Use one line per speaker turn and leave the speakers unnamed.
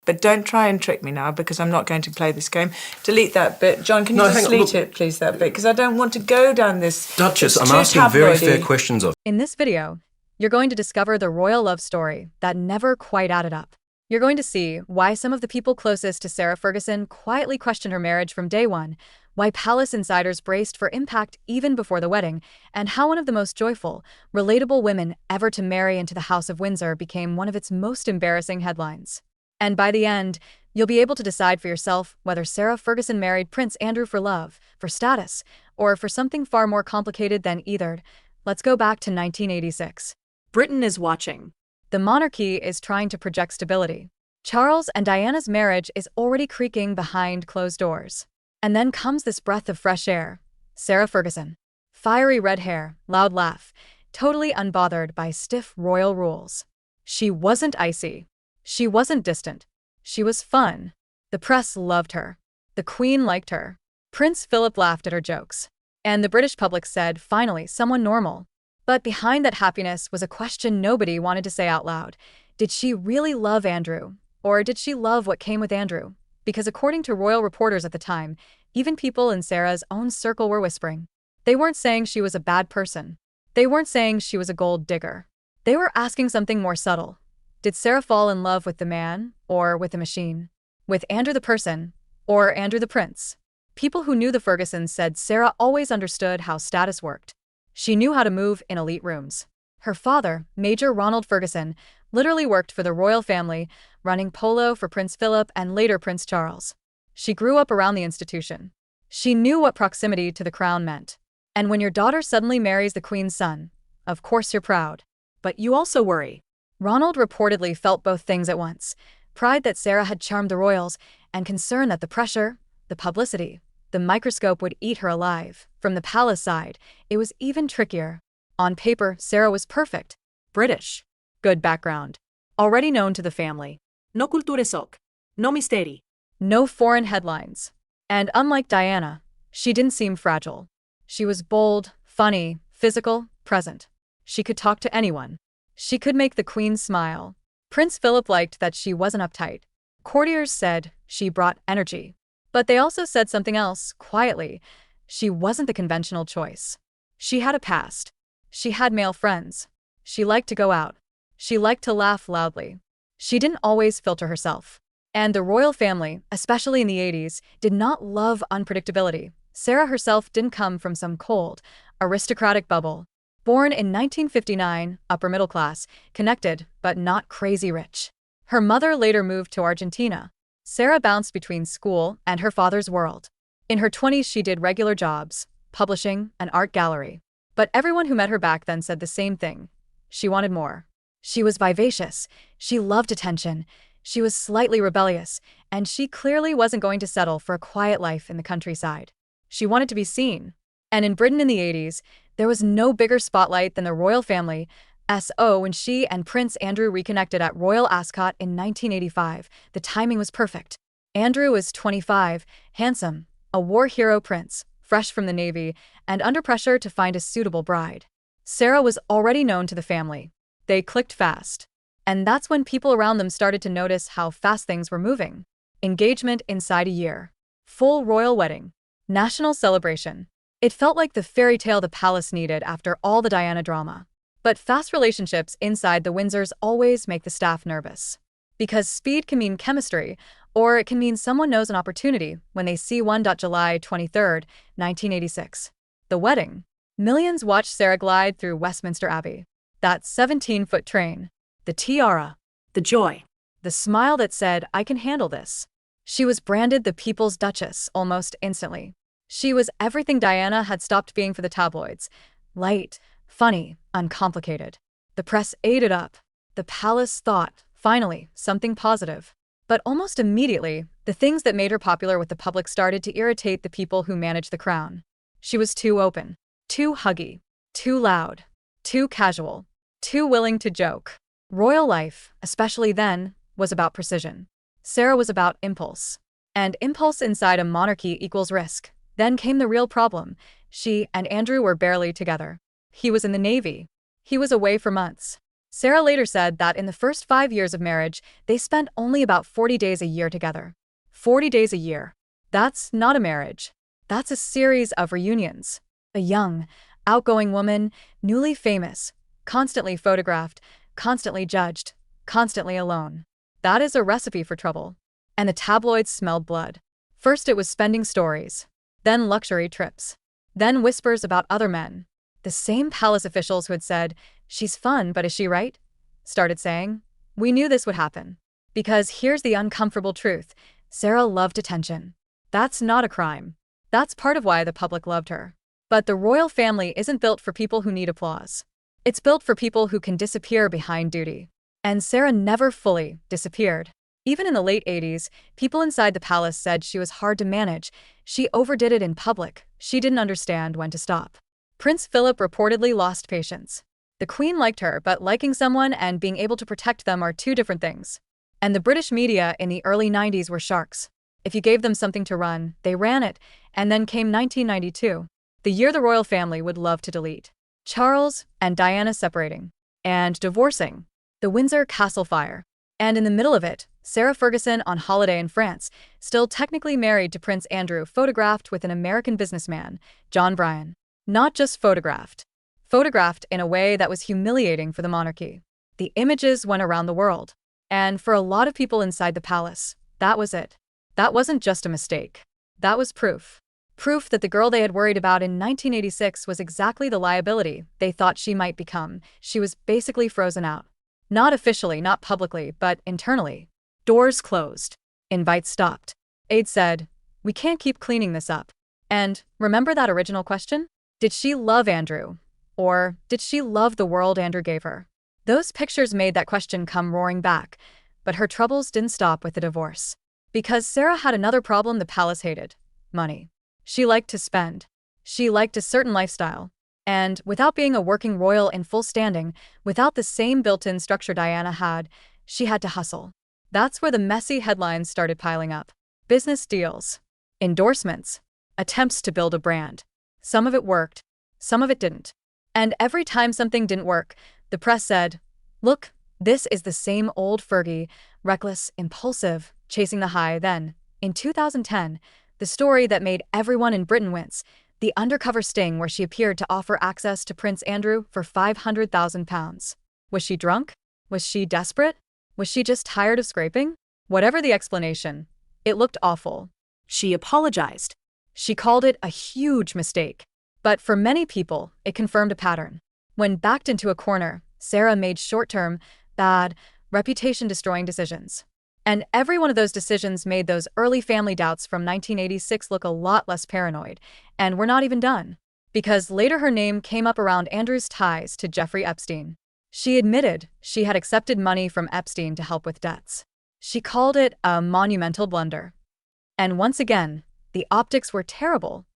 But don't try and trick me now, because I'm not going to play this game. Delete that bit. John, can you just delete it, please, that bit? Because I don't want to go down this...
Duchess, I'm asking very fair questions of...
In this video, you're going to discover the royal love story that never quite added up. You're going to see why some of the people closest to Sarah Ferguson quietly questioned her marriage from day one, why palace insiders braced for impact even before the wedding, and how one of the most joyful, relatable women ever to marry into the House of Windsor became one of its most embarrassing headlines. And by the end, you'll be able to decide for yourself whether Sarah Ferguson married Prince Andrew for love, for status, or for something far more complicated than either. Let's go back to 1986.
Britain is watching.
The monarchy is trying to project stability. Charles and Diana's marriage is already creaking behind closed doors. And then comes this breath of fresh air. Sarah Ferguson. Fiery red hair, loud laugh, totally unbothered by stiff royal rules. She wasn't icy. She wasn't distant. She was fun. The press loved her. The Queen liked her. Prince Philip laughed at her jokes. And the British public said, finally, someone normal. But behind that happiness was a question nobody wanted to say out loud. Did she really love Andrew? Or did she love what came with Andrew? Because according to royal reporters at the time, even people in Sarah's own circle were whispering. They weren't saying she was a bad person. They weren't saying she was a gold digger. They were asking something more subtle. Did Sarah fall in love with the man, or with the machine? With Andrew the person, or Andrew the prince? People who knew the Fergusons said Sarah always understood how status worked. She knew how to move in elite rooms. Her father, Major Ronald Ferguson, literally worked for the royal family, running polo for Prince Philip and later Prince Charles. She grew up around the institution. She knew what proximity to the crown meant. And when your daughter suddenly marries the Queen's son, of course you're proud.
But you also worry.
Ronald reportedly felt both things at once. Pride that Sarah had charmed the royals, and concern that the pressure, the publicity, the microscope would eat her alive. From the palace side, it was even trickier. On paper, Sarah was perfect. British. Good background. Already known to the family.
No culture shock. No misteri.
No foreign headlines. And unlike Diana, she didn't seem fragile. She was bold, funny, physical, present. She could talk to anyone. She could make the Queen smile. Prince Philip liked that she wasn't uptight. Courtiers said she brought energy. But they also said something else, quietly. She wasn't the conventional choice. She had a past. She had male friends. She liked to go out. She liked to laugh loudly. She didn't always filter herself. And the royal family, especially in the 80s, did not love unpredictability. Sarah herself didn't come from some cold, aristocratic bubble. Born in 1959, upper middle class, connected, but not crazy rich. Her mother later moved to Argentina. Sarah bounced between school and her father's world. In her 20s, she did regular jobs, publishing, an art gallery. But everyone who met her back then said the same thing. She wanted more. She was vivacious. She loved attention. She was slightly rebellious, and she clearly wasn't going to settle for a quiet life in the countryside. She wanted to be seen. And in Britain in the 80s, there was no bigger spotlight than the royal family. When she and Prince Andrew reconnected at Royal Ascot in 1985, the timing was perfect. Andrew was 25, handsome, a war hero prince, fresh from the Navy, and under pressure to find a suitable bride. Sarah was already known to the family. They clicked fast. And that's when people around them started to notice how fast things were moving. Engagement inside a year. Full royal wedding. National celebration. It felt like the fairy tale the palace needed after all the Diana drama. But fast relationships inside the Windsors always make the staff nervous. Because speed can mean chemistry, or it can mean someone knows an opportunity when they see one. July 23, 1986. The wedding. Millions watched Sarah glide through Westminster Abbey. That 17-foot train. The tiara.
The joy.
The smile that said, I can handle this. She was branded the People's Duchess almost instantly. She was everything Diana had stopped being for the tabloids. Light, funny, uncomplicated. The press ate it up. The palace thought, finally, something positive. But almost immediately, the things that made her popular with the public started to irritate the people who managed the crown. She was too open, too huggy, too loud, too casual, too willing to joke. Royal life, especially then, was about precision. Sarah was about impulse. And impulse inside a monarchy equals risk. Then came the real problem. She and Andrew were barely together. He was in the Navy. He was away for months. Sarah later said that in the first 5 years of marriage, they spent only about 40 days a year together. 40 days a year. That's not a marriage. That's a series of reunions. A young, outgoing woman, newly famous, constantly photographed, constantly judged, constantly alone. That is a recipe for trouble. And the tabloids smelled blood. First it was spending stories, then luxury trips, then whispers about other men. The same palace officials who had said, "She's fun, but is she right?" started saying, "We knew this would happen." Because here's the uncomfortable truth. Sarah loved attention. That's not a crime. That's part of why the public loved her. But the royal family isn't built for people who need applause. It's built for people who can disappear behind duty. And Sarah never fully disappeared. Even in the late 80s, people inside the palace said she was hard to manage. She overdid it in public. She didn't understand when to stop. Prince Philip reportedly lost patience. The Queen liked her, but liking someone and being able to protect them are two different things. And the British media in the early 90s were sharks. If you gave them something to run, they ran it. And then came 1992, the year the royal family would love to delete. Charles and Diana separating. And divorcing. The Windsor Castle fire. And in the middle of it, Sarah Ferguson on holiday in France, still technically married to Prince Andrew, photographed with an American businessman, John Bryan. Not just photographed. Photographed in a way that was humiliating for the monarchy. The images went around the world. And for a lot of people inside the palace, that was it. That wasn't just a mistake. That was proof. Proof that the girl they had worried about in 1986 was exactly the liability they thought she might become. She was basically frozen out. Not officially, not publicly, but internally. Doors closed. Invites stopped. Aides said, "We can't keep cleaning this up." And remember that original question? Did she love Andrew? Or did she love the world Andrew gave her? Those pictures made that question come roaring back, but her troubles didn't stop with the divorce. Because Sarah had another problem the palace hated: money. She liked to spend. She liked a certain lifestyle. And without being a working royal in full standing, without the same built-in structure Diana had, she had to hustle. That's where the messy headlines started piling up. Business deals. Endorsements. Attempts to build a brand. Some of it worked. Some of it didn't. And every time something didn't work, the press said, "Look, this is the same old Fergie, reckless, impulsive, chasing the high." Then, in 2010, the story that made everyone in Britain wince, the undercover sting where she appeared to offer access to Prince Andrew for £500,000. Was she drunk? Was she desperate? Was she just tired of scraping? Whatever the explanation, it looked awful.
She apologized.
She called it a huge mistake. But for many people, it confirmed a pattern. When backed into a corner, Sarah made short-term, bad, reputation-destroying decisions. And every one of those decisions made those early family doubts from 1986 look a lot less paranoid. And we're not even done. Because later her name came up around Andrew's ties to Jeffrey Epstein. She admitted she had accepted money from Epstein to help with debts. She called it a monumental blunder. And once again, the optics were terrible.